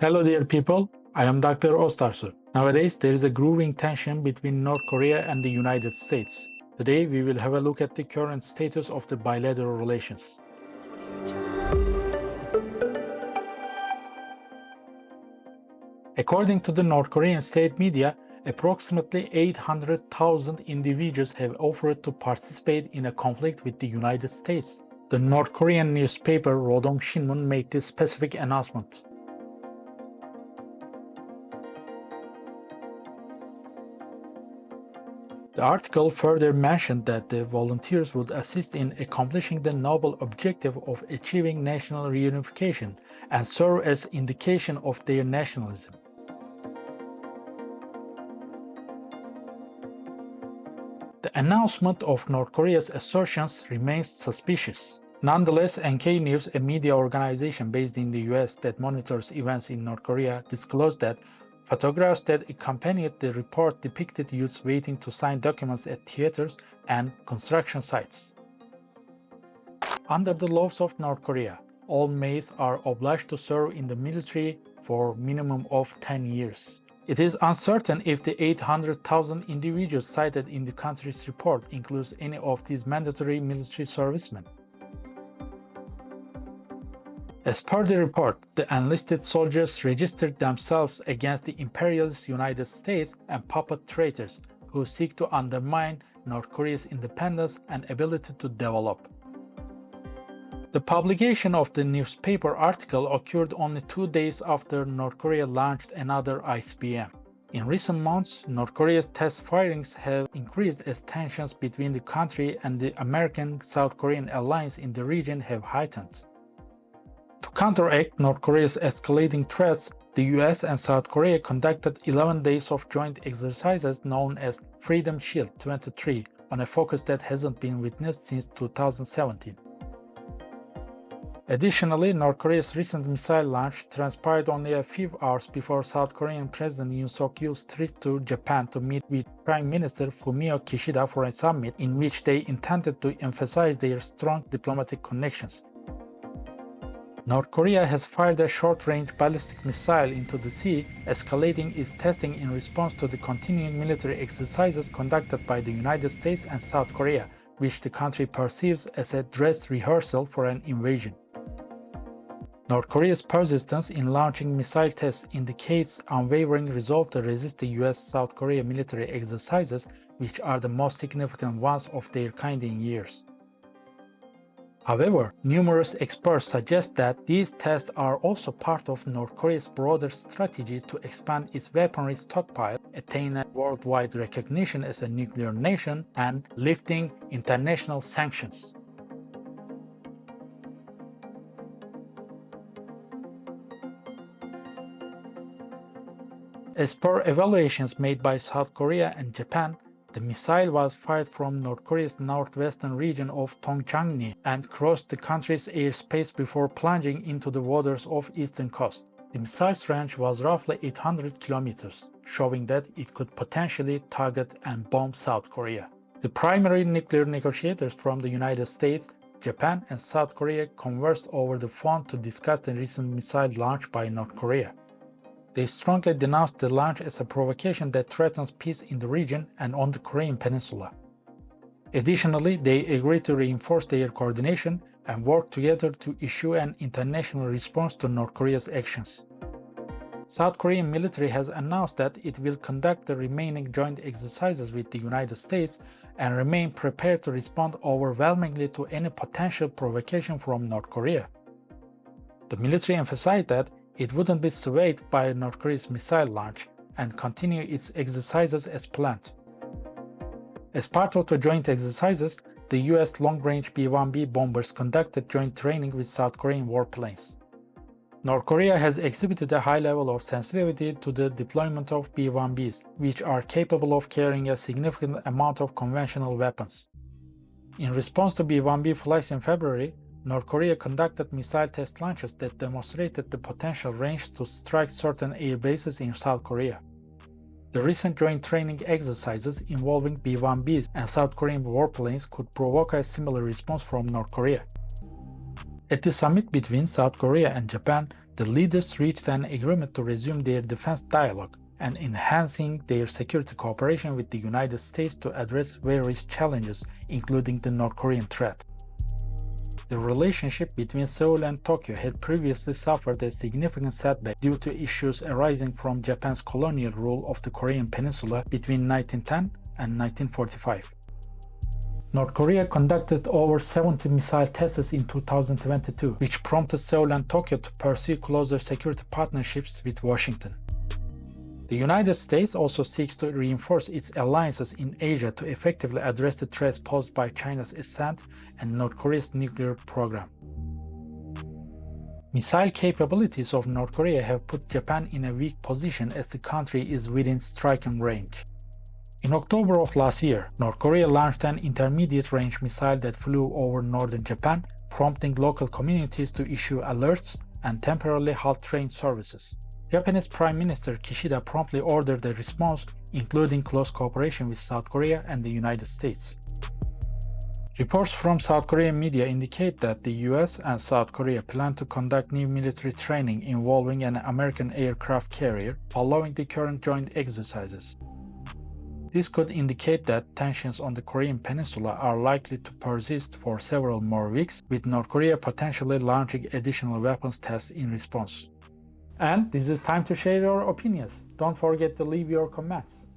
Hello dear people, I am Dr. Ostarsu. Nowadays there is a growing tension between North Korea and the United States. Today we will have a look at the current status of the bilateral relations. According to the North Korean state media, approximately 800,000 individuals have offered to participate in a conflict with the United States. The North Korean newspaper Rodong Sinmun made this specific announcement. The article further mentioned that the volunteers would assist in accomplishing the noble objective of achieving national reunification and serve as indication of their nationalism. The announcement of North Korea's assertions remains suspicious. Nonetheless, NK News, a media organization based in the US that monitors events in North Korea, disclosed that photographs that accompanied the report depicted youths waiting to sign documents at theaters and construction sites. Under the laws of North Korea, all males are obliged to serve in the military for a minimum of 10 years. It is uncertain if the 800,000 individuals cited in the country's report includes any of these mandatory military servicemen. As per the report, the enlisted soldiers registered themselves against the imperialist United States and puppet traitors who seek to undermine North Korea's independence and ability to develop. The publication of the newspaper article occurred only 2 days after North Korea launched another ICBM. In recent months, North Korea's test firings have increased as tensions between the country and the American-South Korean alliance in the region have heightened. To counteract North Korea's escalating threats, the US and South Korea conducted 11 days of joint exercises known as Freedom Shield 23 on a focus that hasn't been witnessed since 2017. Additionally, North Korea's recent missile launch transpired only a few hours before South Korean President Yoon Suk-yeol's trip to Japan to meet with Prime Minister Fumio Kishida for a summit in which they intended to emphasize their strong diplomatic connections. North Korea has fired a short-range ballistic missile into the sea, escalating its testing in response to the continuing military exercises conducted by the United States and South Korea, which the country perceives as a dress rehearsal for an invasion. North Korea's persistence in launching missile tests indicates unwavering resolve to resist the US-South Korea military exercises, which are the most significant ones of their kind in years. However, numerous experts suggest that these tests are also part of North Korea's broader strategy to expand its weaponry stockpile, attain a worldwide recognition as a nuclear nation, and lifting international sanctions. As per evaluations made by South Korea and Japan, the missile was fired from North Korea's northwestern region of Tongchang-ni and crossed the country's airspace before plunging into the waters of eastern coast. The missile's range was roughly 800 kilometers, showing that it could potentially target and bomb South Korea. The primary nuclear negotiators from the United States, Japan, and South Korea conversed over the phone to discuss the recent missile launch by North Korea. They strongly denounced the launch as a provocation that threatens peace in the region and on the Korean peninsula. Additionally, they agreed to reinforce their coordination and work together to issue an international response to North Korea's actions. South Korean military has announced that it will conduct the remaining joint exercises with the United States and remain prepared to respond overwhelmingly to any potential provocation from North Korea. The military emphasized that it wouldn't be swayed by North Korea's missile launch and continue its exercises as planned. As part of the joint exercises, the US long-range B-1B bombers conducted joint training with South Korean warplanes. North Korea has exhibited a high level of sensitivity to the deployment of B-1Bs, which are capable of carrying a significant amount of conventional weapons. In response to B-1B flights in February, North Korea conducted missile test launches that demonstrated the potential range to strike certain air bases in South Korea. The recent joint training exercises involving B-1Bs and South Korean warplanes could provoke a similar response from North Korea. At the summit between South Korea and Japan, The leaders reached an agreement to resume their defense dialogue and enhancing their security cooperation with the United States to address various challenges, including the North Korean threat. The relationship between Seoul and Tokyo had previously suffered a significant setback due to issues arising from Japan's colonial rule of the Korean Peninsula between 1910 and 1945. North Korea conducted over 70 missile tests in 2022, which prompted Seoul and Tokyo to pursue closer security partnerships with Washington. The United States also seeks to reinforce its alliances in Asia to effectively address the threats posed by China's ascent and North Korea's nuclear program. Missile capabilities of North Korea have put Japan in a weak position as the country is within striking range. In October of last year, North Korea launched an intermediate-range missile that flew over northern Japan, prompting local communities to issue alerts and temporarily halt train services. Japanese Prime Minister Kishida promptly ordered a response, including close cooperation with South Korea and the United States. Reports from South Korean media indicate that the US and South Korea plan to conduct new military training involving an American aircraft carrier following the current joint exercises. This could indicate that tensions on the Korean Peninsula are likely to persist for several more weeks, with North Korea potentially launching additional weapons tests in response. And this is time to share your opinions. Don't forget to leave your comments.